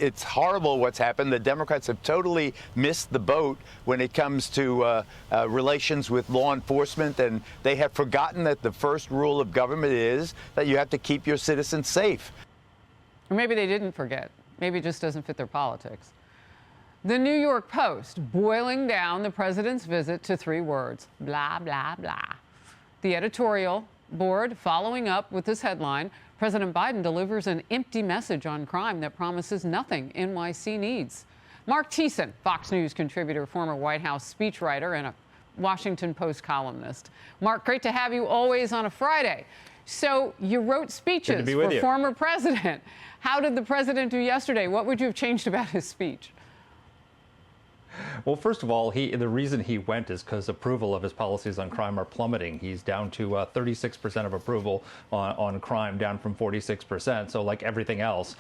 it's horrible what's happened. The Democrats have totally missed the boat when it comes to relations with law enforcement, and they have forgotten that the first rule of government is that you have to keep your citizens safe. Or maybe they didn't forget. Maybe it just doesn't fit their politics. The New York Post boiling down the president's visit to 3 words: blah, blah, blah. The editorial board following up with this headline: President Biden delivers an empty message on crime that promises nothing NYC needs. Marc Thiessen, Fox News contributor, former White House speechwriter, and a Washington Post columnist. Marc, great to have you always on a Friday. So you wrote speeches for former president. How did the president do yesterday? What would you have changed about his speech? Well, first of all, the reason he went is because approval of his policies on crime are plummeting. He's down to 36% of approval on crime, down from 46%. So like everything else,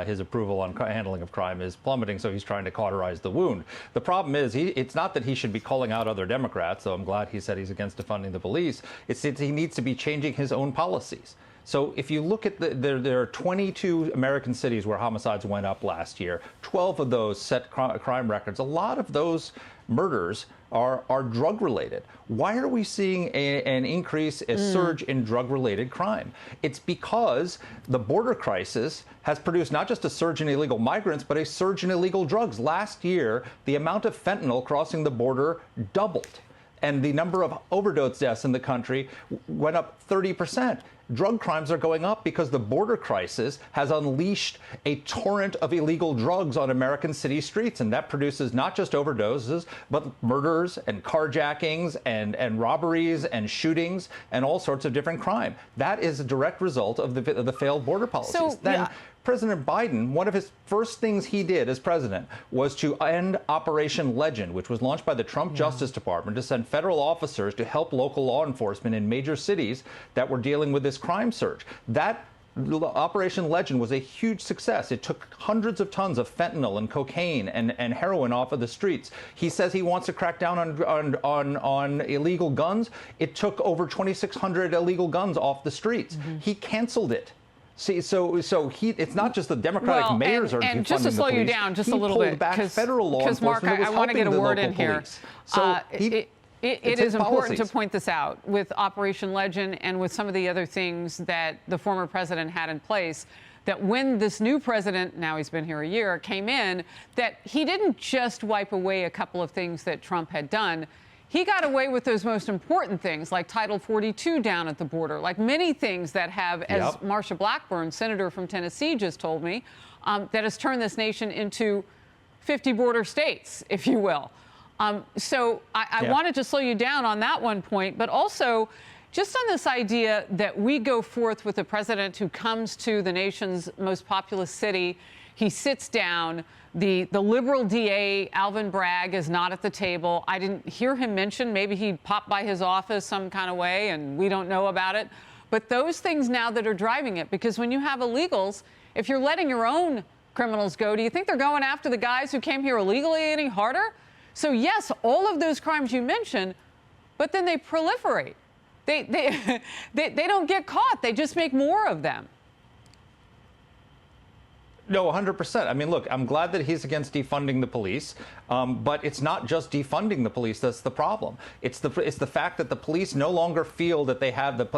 his approval on handling of crime is plummeting. So he's trying to cauterize the wound. The problem is it's not that he should be calling out other Democrats. So I'm glad he said he's against defunding the police. It's that he needs to be changing his own policies. So if you look at there are 22 American cities where homicides went up last year. 12 of those set crime records. A lot of those murders are drug-related. Why are we seeing an increase, a surge in drug-related crime? It's because the border crisis has produced not just a surge in illegal migrants, but a surge in illegal drugs. Last year, the amount of fentanyl crossing the border doubled, and the number of overdose deaths in the country went up 30%. Drug crimes are going up because the border crisis has unleashed a torrent of illegal drugs on American city streets, and that produces not just overdoses, but murders and carjackings and robberies and shootings and all sorts of different crime. That is a direct result of the failed border policies. So, then, President Biden, one of his first things he did as president was to end Operation Legend, which was launched by the Trump Justice Department to send federal officers to help local law enforcement in major cities that were dealing with this crime surge. That Operation Legend was a huge success. It took hundreds of tons of fentanyl and cocaine and heroin off of the streets. He says he wants to crack down on illegal guns. It took over 2,600 illegal guns off the streets. He canceled it. See, so it's not just the Democratic mayors are defunding the police. And just to slow you down just a little bit, back federal law enforcement, Mark, I want to get a word in here. So it is important to point this out with Operation Legend and with some of the other things that the former president had in place, that when this new president, now he's been here a year, came in, that he didn't just wipe away a couple of things that Trump had done. He got away with those most important things, like Title 42 down at the border, like many things that have, as Marsha Blackburn, senator from Tennessee, just told me, that has turned this nation into 50 border states, if you will. So I wanted to slow you down on that one point, but also just on this idea that we go forth with a president who comes to the nation's most populous city. He sits down. The liberal DA, Alvin Bragg, is not at the table. I didn't hear him mention maybe he popped by his office some kind of way and we don't know about it. But those things now that are driving it, because when you have illegals, if you're letting your own criminals go, do you think they're going after the guys who came here illegally any harder? So, yes, all of those crimes you mentioned, but then they proliferate. They don't get caught. They just make more of them. No, 100%. I mean, look, I'm glad that he's against defunding the police, but it's not just defunding the police that's the problem. It's the fact that the police no longer feel that they have that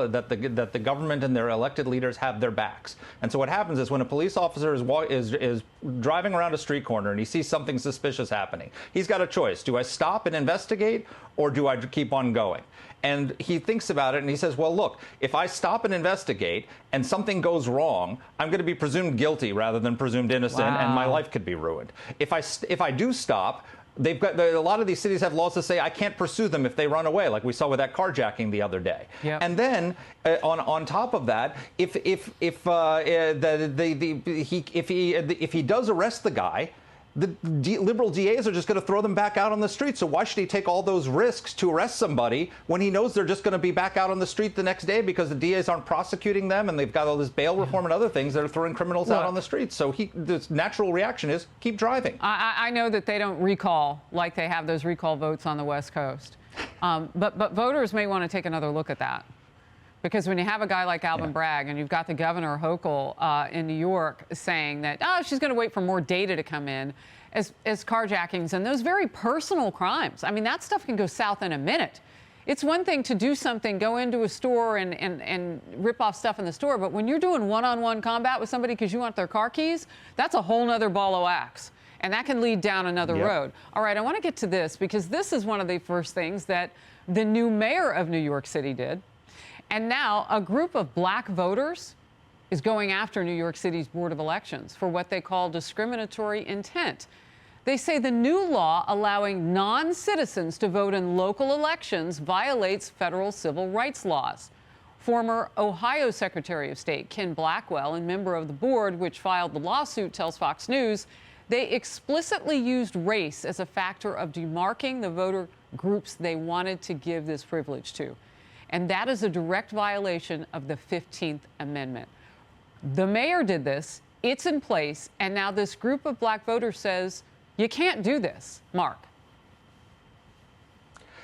the government and their elected leaders have their backs. And so what happens is when a police officer is driving around a street corner and he sees something suspicious happening, he's got a choice: do I stop and investigate, or do I keep on going? And he thinks about it and he says, well, look, if I stop and investigate and something goes wrong, I'm going to be presumed guilty rather than presumed innocent, and my life could be ruined. If I do stop, a lot of these cities have laws that say I can't pursue them if they run away, like we saw with that carjacking the other day. Yep. And then on top of that, if he does arrest the guy, the liberal DAs are just going to throw them back out on the street. So why should he take all those risks to arrest somebody when he knows they're just going to be back out on the street the next day because the DAs aren't prosecuting them and they've got all this bail reform and other things that are throwing criminals out on the street? So the natural reaction is keep driving. I know that they don't recall like they have those recall votes on the West Coast. But voters may want to take another look at that. Because when you have a guy like Alvin Bragg and you've got the governor Hochul in New York saying that, oh, she's going to wait for more data to come in as carjackings and those very personal crimes. I mean, that stuff can go south in a minute. It's one thing to do something, go into a store and rip off stuff in the store, but when you're doing one-on-one combat with somebody because you want their car keys, that's a whole nother ball of wax. And that can lead down another road. All right, I want to get to this because this is one of the first things that the new mayor of New York City did. And now a group of black voters is going after New York City's Board of Elections for what they call discriminatory intent. They say the new law allowing non-citizens to vote in local elections violates federal civil rights laws. Former Ohio Secretary of State Ken Blackwell, and member of the board which filed the lawsuit, tells Fox News they explicitly used race as a factor of demarking the voter groups they wanted to give this privilege to. And that is a direct violation of the 15th Amendment. The mayor did this, it's in place, and now this group of black voters says, you can't do this. Mark.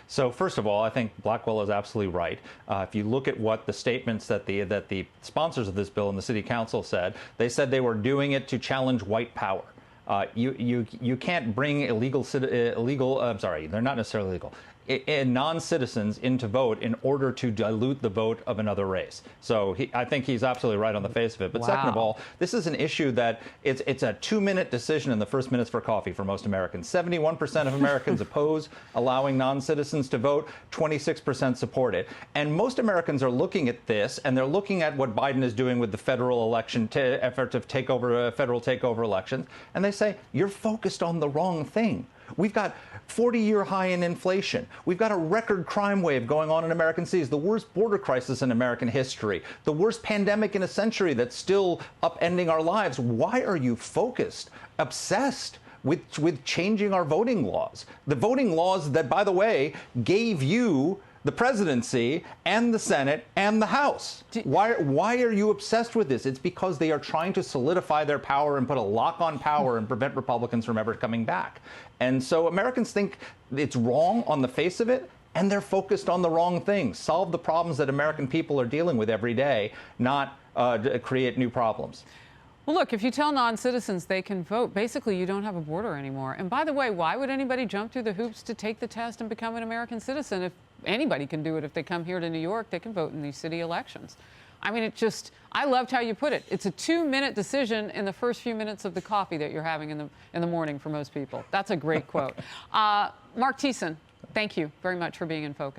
So first of all, I think Blackwell is absolutely right. If you look at what the statements that the sponsors of this bill in the city council said, they said they were doing it to challenge white power. You can't bring they're not necessarily illegal, non-citizens into vote in order to dilute the vote of another race. So I think he's absolutely right on the face of it. But second of all, this is an issue that it's a 2-minute decision in the first minutes for coffee for most Americans. 71% of Americans oppose allowing non-citizens to vote. 26% support it. And most Americans are looking at this, and they're looking at what Biden is doing with the federal election effort to take over federal takeover elections, and they say, you're focused on the wrong thing. We've got 40-year high in inflation. We've got a record crime wave going on in American cities, the worst border crisis in American history, the worst pandemic in a century that's still upending our lives. Why are you focused, obsessed with changing our voting laws? The voting laws that, by the way, gave you the presidency and the Senate and the House. Why are you obsessed with this? It's because they are trying to solidify their power and put a lock on power and prevent Republicans from ever coming back. And so Americans think it's wrong on the face of it, and they're focused on the wrong things. Solve the problems that American people are dealing with every day, not create new problems. Well, look, if you tell non-citizens they can vote, basically you don't have a border anymore. And by the way, why would anybody jump through the hoops to take the test and become an American citizen? If anybody can do it, if they come here to New York, they can vote in these city elections. I mean, I loved how you put it. It's a 2-minute decision in the first few minutes of the coffee that you're having in the morning for most people. That's a great quote. Marc Thiessen, thank you very much for being in focus.